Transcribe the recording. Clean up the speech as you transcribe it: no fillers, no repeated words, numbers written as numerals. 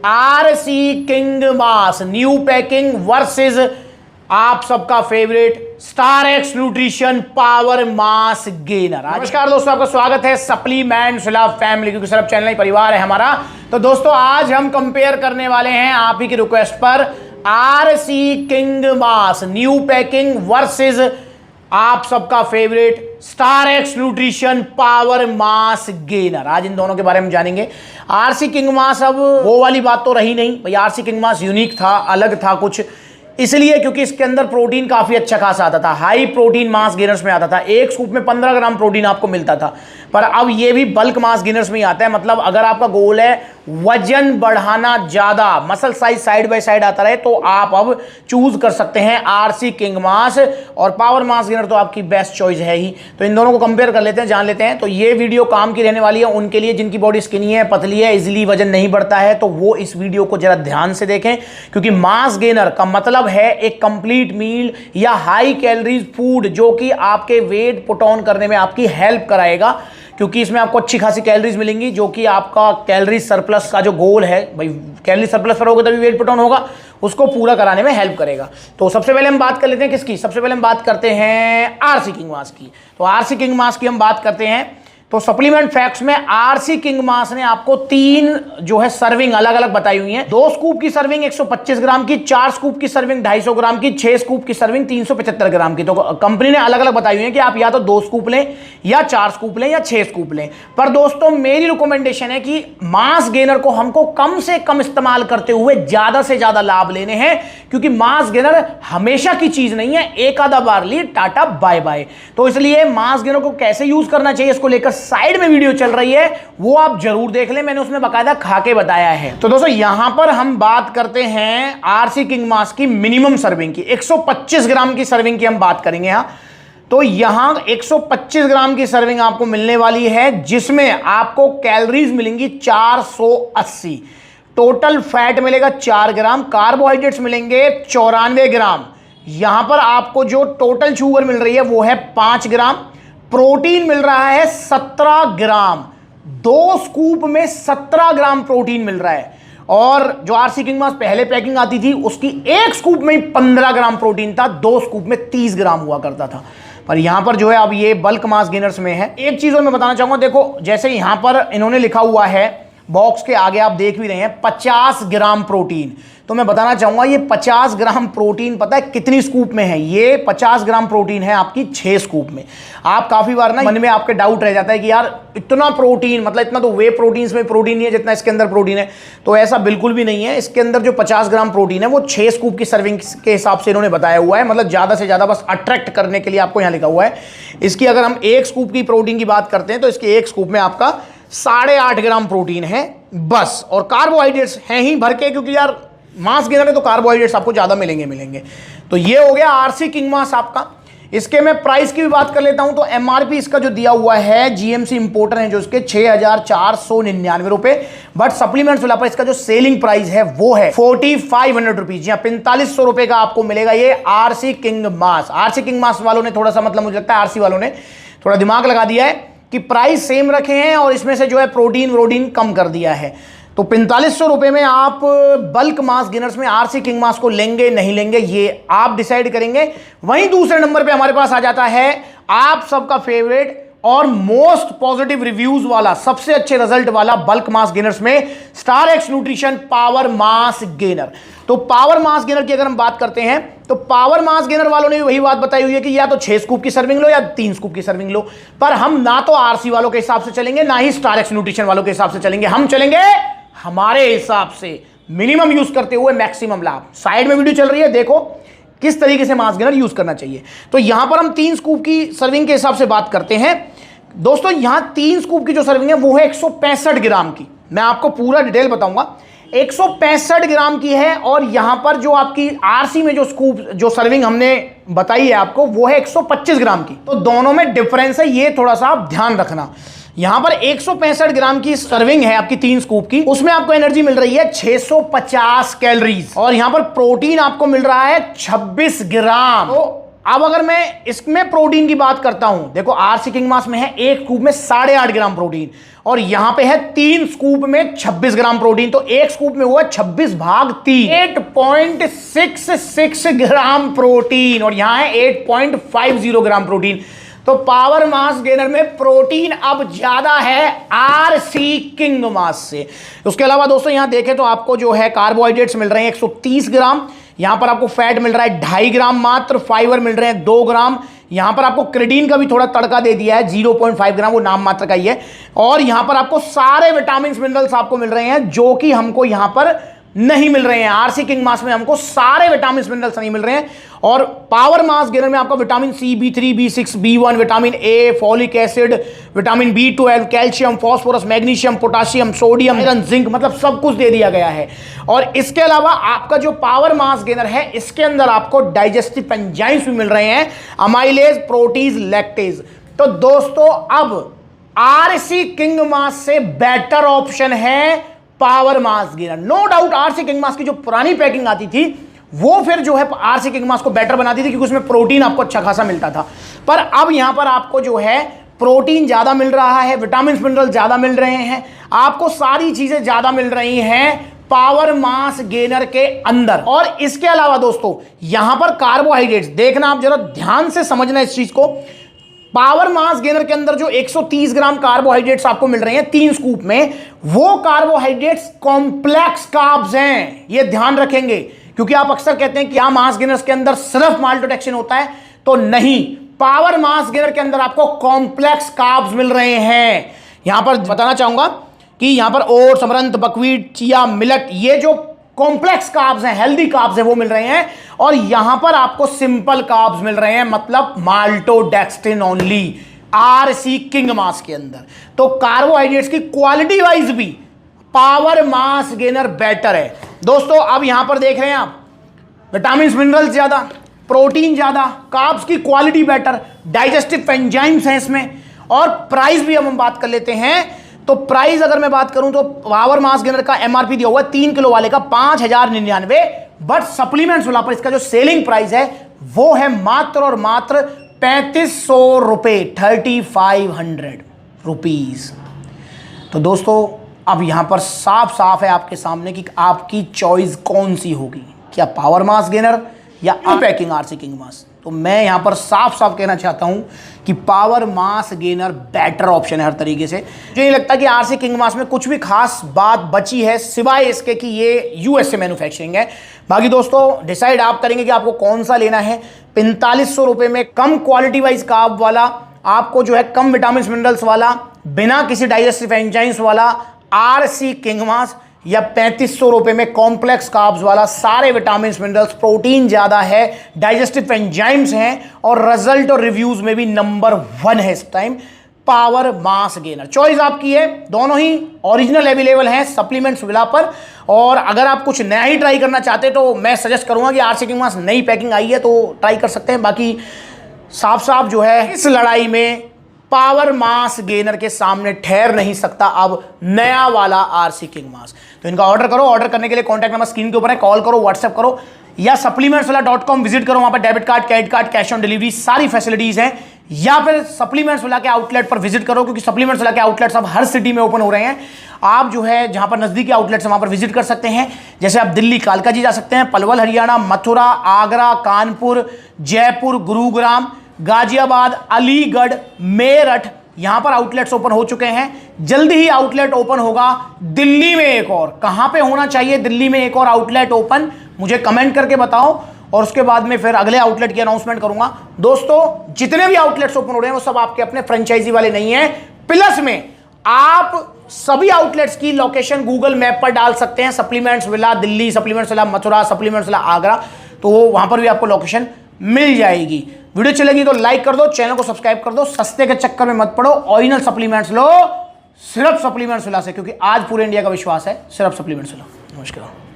RC King मास new packing versus आप सबका favourite star x nutrition power mass gainer. नमस्कार दोस्तों, आपका स्वागत है सप्लीमेंट्स लव फैमिली, क्योंकि सिर्फ चैनल ही परिवार है हमारा। तो दोस्तों आज हम कंपेयर करने वाले हैं आप ही की रिक्वेस्ट पर आरसी किंग मास न्यू पैकिंग वर्सेस आप सबका favourite star x nutrition power mass gainer. आज इन दोनों के बारे में जानेंगे। आरसी किंग मास, अब वो वाली बात तो रही नहीं भाई, आरसी किंग मास यूनिक था, अलग था कुछ, इसलिए क्योंकि इसके अंदर प्रोटीन काफी अच्छा खासा आता था, हाई प्रोटीन मास गेनर्स में आता था। एक स्कूप में 15 ग्राम प्रोटीन आपको मिलता था, पर अब ये भी बल्क मास गेनर्स में ही आता है। मतलब अगर आपका गोल है वजन बढ़ाना, ज्यादा muscle size side by side आता रहे, तो आप अब चूज कर सकते हैं आरसी किंग मास, और पावर मास गेनर तो आपकी बेस्ट चॉइस है ही। तो इन दोनों को कंपेयर कर लेते हैं, जान लेते हैं। तो ये वीडियो काम की रहने वाली है उनके लिए जिनकी बॉडी स्किनी है, पतली है, इजिली वजन नहीं बढ़ता है, तो वो इस वीडियो को जरा ध्यान से देखें, क्योंकि मास गेनर का मतलब है एक कंप्लीट मील या हाई कैलोरीज फूड जो कि आपके वेट पुट ऑन करने में आपकी हेल्प कराएगा, क्योंकि इसमें आपको अच्छी खासी कैलोरीज मिलेंगी, जो कि आपका कैलोरी सरप्लस का जो गोल है भाई, कैलोरी सरप्लस पर होगा तभी वेट पुट ऑन होगा, उसको पूरा कराने में हेल्प करेगा। तो सबसे पहले हम बात कर लेते हैं किसकी, सबसे पहले हम बात करते हैं आरसी किंग मास की। तो आरसी किंग मास की हम बात करते हैं, तो सप्लीमेंट फैक्ट्स में आरसी किंग मास ने आपको 3 जो है सर्विंग अलग अलग बताई हुई है। 2 स्कूप की सर्विंग 125 ग्राम की, 4 स्कूप की सर्विंग 250 ग्राम की, 6 स्कूप की सर्विंग 375 ग्राम की। तो कंपनी ने अलग अलग बताई हुई है कि आप या तो 2 स्कूप लें, या 4 स्कूप लें, या 6 स्कूप लें। पर दोस्तों मेरी रिकमेंडेशन है कि मास गेनर को हमको कम से कम इस्तेमाल करते हुए ज्यादा से ज्यादा लाभ लेने हैं, क्योंकि मास गेनर हमेशा की चीज नहीं है, एक आधा बार ली टाटा बाय बाय। तो इसलिए मास गेनर को कैसे यूज करना चाहिए, इसको लेकर साइड में वीडियो चल रही है, वो आप जरूर देख लें, मैंने उसमें बकायदा खा के बताया है। तो दोस्तों यहां पर हम बात करते हैं आरसी किंग मास की मिनिमम सर्विंग की, 125 ग्राम की सर्विंग की हम बात करेंगे। यहां तो यहां 125 ग्राम की सर्विंग आपको मिलने वाली है, जिसमें आपको कैलोरीज मिलेंगी 480, टोटल फैट मिलेगा 4 ग्राम, कार्बोहाइड्रेट्स मिलेंगे 94 ग्राम। यहां पर आपको जो टोटल शुगर मिल रही है वो है 5 ग्राम, प्रोटीन मिल रहा है 17 ग्राम, 2 स्कूप में 17 ग्राम प्रोटीन मिल रहा है। और जो आरसी किंग मास पहले पैकिंग आती थी उसकी एक स्कूप में ही 15 ग्राम प्रोटीन था, 2 स्कूप में 30 ग्राम हुआ करता था। पर यहां पर जो है अब ये बल्क मास गेनर्स में है। एक चीज और मैं बताना चाहूंगा, देखो जैसे यहां पर इन्होंने लिखा हुआ है बॉक्स के आगे, आप देख भी रहे हैं 50 ग्राम प्रोटीन, तो मैं बताना चाहूंगा ये 50 ग्राम प्रोटीन पता है कितनी स्कूप में है? ये 50 ग्राम प्रोटीन है आपकी 6 स्कूप में। आप काफी बार ना मन में आपके डाउट रह जाता है कि यार इतना प्रोटीन, मतलब इतना तो वे प्रोटीन्स में प्रोटीन नहीं है जितना इसके अंदर प्रोटीन है। तो ऐसा बिल्कुल भी नहीं है, इसके अंदर जो 50 ग्राम प्रोटीन है वो 6 स्कूप की सर्विंग के हिसाब से इन्होंने बताया हुआ है, मतलब ज्यादा से ज्यादा बस अट्रैक्ट करने के लिए आपको यहां लिखा हुआ है। इसकी अगर हम 1 स्कूप की प्रोटीन की बात करते हैं तो इसके 1 स्कूप में आपका 8.5 ग्राम प्रोटीन है बस, और कार्बोहाइड्रेट्स हैं ही भर के, क्योंकि यार मास गेनर है तो कार्बोहाइड्रेट्स आपको ज्यादा मिलेंगे। तो ये हो गया आरसी किंग मास आपका। इसके मैं प्राइस की भी बात कर लेता हूं, तो एमआरपी इसका जो दिया हुआ है जीएमसी इंपोर्टर है जो इसके 6,499 रुपए, बट सप्लीमेंट्स वाला पर इसका जो सेलिंग प्राइस है वो है 4,500 रुपीज, या 4500 रुपए का आपको मिलेगा ये आरसी किंग मास। आरसी किंग मास वालों ने थोड़ा सा, मतलब मुझे लगता है आरसी वालों ने थोड़ा दिमाग लगा दिया है कि प्राइस सेम रखे हैं और इसमें से जो है प्रोटीन कम कर दिया है। तो 4500 रुपए में आप बल्क मास गेनर्स में आरसी किंग मास को लेंगे नहीं लेंगे, ये आप डिसाइड करेंगे। वहीं दूसरे नंबर पे हमारे पास आ जाता है आप सबका फेवरेट और मोस्ट पॉजिटिव रिव्यूज वाला, सबसे अच्छे रिजल्ट वाला बल्क मास गेनर्स में star x nutrition power mass gainer. तो पावर मास गेनर की अगर हम बात करते हैं तो पावर मास गेनर वालों ने वही बात बताई हुई है कि या तो 6 स्कूप की सर्विंग लो या 3 स्कूप की सर्विंग लो, पर हम ना तो आरसी वालों के हिसाब से चलेंगे ना ही स्टार एक्स न्यूट्रिशन वालों के हिसाब से चलेंगे, हम चलेंगे हमारे हिसाब से, मिनिमम यूज करते हुए मैक्सिमम लाभ। साइड में वीडियो चल रही है, देखो किस तरीके से मास गेनर यूज करना चाहिए। तो यहां पर हम 3 स्कूप की सर्विंग के हिसाब से बात करते हैं। दोस्तों यहां 3 स्कूप की जो सर्विंग है वो है 165 ग्राम की, मैं आपको पूरा डिटेल बताऊंगा। 165 ग्राम की है, और यहां पर जो आपकी आरसी में जो स्कूप जो सर्विंग हमने बताई है आपको वो है 125 ग्राम की। तो दोनों में डिफरेंस है, ये थोड़ा सा आप ध्यान रखना। यहां पर 165 ग्राम की सर्विंग है आपकी 3 स्कूप की, उसमें आपको एनर्जी मिल रही है 650 कैलोरीज, और यहां पर प्रोटीन आपको मिल रहा है 26 ग्राम। तो अब अगर मैं इसमें प्रोटीन की बात करता हूं, देखो आरसी किंग मास में है एक स्कूप में 8.5 ग्राम प्रोटीन और यहां पे है 3 स्कूप में 26 ग्राम प्रोटीन, तो एक स्कूप में हुआ 26/3 8.66 ग्राम प्रोटीन और यहां है 8.50 ग्राम प्रोटीन। तो पावर मास गेनर में प्रोटीन अब ज्यादा है आरसी किंग मास से। उसके अलावा दोस्तों यहां देखें तो आपको जो है कार्बोहाइड्रेट्स मिल रहे हैं 130 ग्राम, यहां पर आपको फैट मिल रहा है 2.5 ग्राम मात्र, फाइबर मिल रहे हैं 2 ग्राम, यहां पर आपको क्रेटीन का भी थोड़ा तड़का दे दिया है 0.5 ग्राम, वो नाम मात्र का ही है, और यहां पर आपको सारे विटामिन मिनरल्स आपको मिल रहे हैं जो कि हमको यहां पर नहीं मिल रहे हैं। आरसी किंग मास में हमको सारे विटामिन मिनरल्स नहीं मिल रहे हैं। और पावर मास गेनर में आपको vitamin C, B3, B6, B1, vitamin A, folic acid, vitamin B12, calcium, phosphorus, magnesium, potassium, sodium, iron, zinc, मतलब सब कुछ दे दिया गया है। और इसके अलावा आपका जो पावर मास गेनर है इसके अंदर आपको डाइजेस्टिव एंजाइम्स भी मिल रहे हैं, अमाइलेज, प्रोटीज, लैक्टेज। तो दोस्तों अब आरसी किंग मास से बेटर ऑप्शन है power mass gainer. No doubt RC King mass की जो पुरानी पैकिंग आती थी वो फिर जो है आरसी किंग मास को बेटर बनाती थी क्योंकि उसमें प्रोटीन आपको अच्छा खासा मिलता था, पर अब यहां पर आपको जो है प्रोटीन ज्यादा मिल रहा है, विटामिन मिनरल ज्यादा मिल रहे हैं, आपको सारी चीजें ज्यादा मिल रही हैं पावर मास गेनर के अंदर। और इसके अलावा दोस्तों यहां पर कार्बोहाइड्रेट्स देखना, आप जरा ध्यान से समझना इस चीज को। पावर मास गेनर के अंदर जो 130 ग्राम कार्बोहाइड्रेट्स आपको मिल रहे हैं 3 स्कूप में, वो कार्बोहाइड्रेट्स कॉम्प्लेक्स कार्ब्स हैं, ये ध्यान रखेंगे, क्योंकि आप अक्सर कहते हैं कि यहां मास गेनर्स के अंदर सिर्फ माल्टोडेक्सिन होता है, तो नहीं, पावर मास गेनर के अंदर आपको कॉम्प्लेक्स कार्ब्स मिल रहे हैं। यहां पर बताना चाहूंगा कि यहां पर oats, amaranth, buckwheat, chia, millet, ये जो कॉम्प्लेक्स कार्ब्स हैं, हेल्दी कार्ब्स हैं, वो मिल रहे हैं। और यहां पर आपको सिंपल कार्ब्स मिल रहे हैं, मतलब माल्टोडेक्स्ट्रिन ओनली आरसी किंग मास के अंदर। तो कार्बोहाइड्रेट्स की क्वालिटी वाइज भी पावर मास गेनर बेटर है दोस्तों। अब यहां पर देख रहे हैं आप विटामिन मिनरल्स ज्यादा, प्रोटीन ज्यादा, कार्ब्स की क्वालिटी बेटर, डाइजेस्टिव एंजाइम्स हैं इसमें, और प्राइस भी हम बात कर लेते हैं। तो प्राइस अगर मैं बात करूं तो पावर मास गेनर का एमआरपी दिया हुआ है 3 किलो वाले का 5099, बट सप्लीमेंट्स वाला पर इसका जो सेलिंग प्राइस है वो है मात्र और मात्र 3500 रुपए, 3500 रुपीज। तो दोस्तों अब यहां पर साफ साफ है आपके सामने कि आपकी चॉइस कौन सी होगी, क्या पावर मास गेनर या पैकिंग आरसी किंग मास। तो मैं यहां पर साफ साफ कहना चाहता हूं कि power mass gainer better option है हर तरीके से। मुझे नहीं लगता कि आरसी किंग मास में कुछ भी खास बात बची है सिवाय इसके कि ये यूएसए मैन्युफैक्चरिंग है। बाकी दोस्तों डिसाइड आप करेंगे कि आपको कौन सा लेना है। 4500 रुपए में कम क्वालिटी वाइज कार्ब वाला, आपको जो है कम विटामिन मिनरल्स वाला, बिना किसी डाइजेस्टिव एंजाइम्स वाला आरसी किंग मास, या 3500 रुपए में कॉम्प्लेक्स कार्ब्स वाला, सारे विटामिन मिनरल्स, प्रोटीन ज्यादा है, डाइजेस्टिव एंजाइम्स हैं, और रिजल्ट और रिव्यूज में भी नंबर 1 है इस time power mass gainer. Choice आपकी है, दोनों ही ओरिजिनल अवेलेबल हैं सप्लीमेंट्स विला पर। और अगर आप कुछ नया ही ट्राई करना चाहते हैं तो मैं सजेस्ट करूंगा कि आरसी किंग मास नई पैकिंग आई है तो ट्राई कर सकते हैं। बाकी साफ साफ जो है इस लड़ाई में पावर मास गेनर के सामने ठहर नहीं सकता अब नया वाला आरसी किंग मास। तो इनका ऑर्डर करो, ऑर्डर करने के लिए कॉन्टैक्ट नंबर स्क्रीन के ऊपर है, कॉल करो, व्हाट्सएप करो, या supplementswala.com विजिट करो, वहां पर debit card, credit card, cash on delivery सारी फैसिलिटीज हैं, या फिर सप्लीमेंट्स वाला के आउटलेट पर विजिट करो, क्योंकि सप्लीमेंट्स वाला के आउटलेट्स अब हर सिटी में ओपन हो रहे हैं। आप जो है जहां पर नजदीकी आउटलेट्स हैं वहां पर विजिट कर सकते हैं। जैसे आप दिल्ली कालका जी जा सकते हैं, पलवल हरियाणा, मथुरा, आगरा, कानपुर, जयपुर, गुरुग्राम, गाजियाबाद, अलीगढ़, मेरठ, यहां पर आउटलेट्स ओपन हो चुके हैं। जल्दी ही आउटलेट ओपन होगा दिल्ली में एक और। कहां पे होना चाहिए दिल्ली में एक और आउटलेट ओपन, मुझे कमेंट करके बताओ, और उसके बाद में फिर अगले आउटलेट की अनाउंसमेंट करूंगा। दोस्तों जितने भी आउटलेट्स ओपन हो रहे हैं वो सब आपके अपने फ्रेंचाइजी वाले नहीं है, प्लस में आप सभी आउटलेट्स की लोकेशन गूगल मैप पर डाल सकते हैं, supplements villa Delhi, supplements villa Mathura, supplements villa Agra, तो वहां पर भी आपको लोकेशन मिल जाएगी। वीडियो चलेगी तो लाइक कर दो, चैनल को सब्सक्राइब कर दो, सस्ते के चक्कर में मत पड़ो, ओरिजिनल सप्लीमेंट्स लो सिर्फ सप्लीमेंट्स विला से, क्योंकि आज पूरे इंडिया का विश्वास है सिर्फ सप्लीमेंट्स विला। नमस्कार।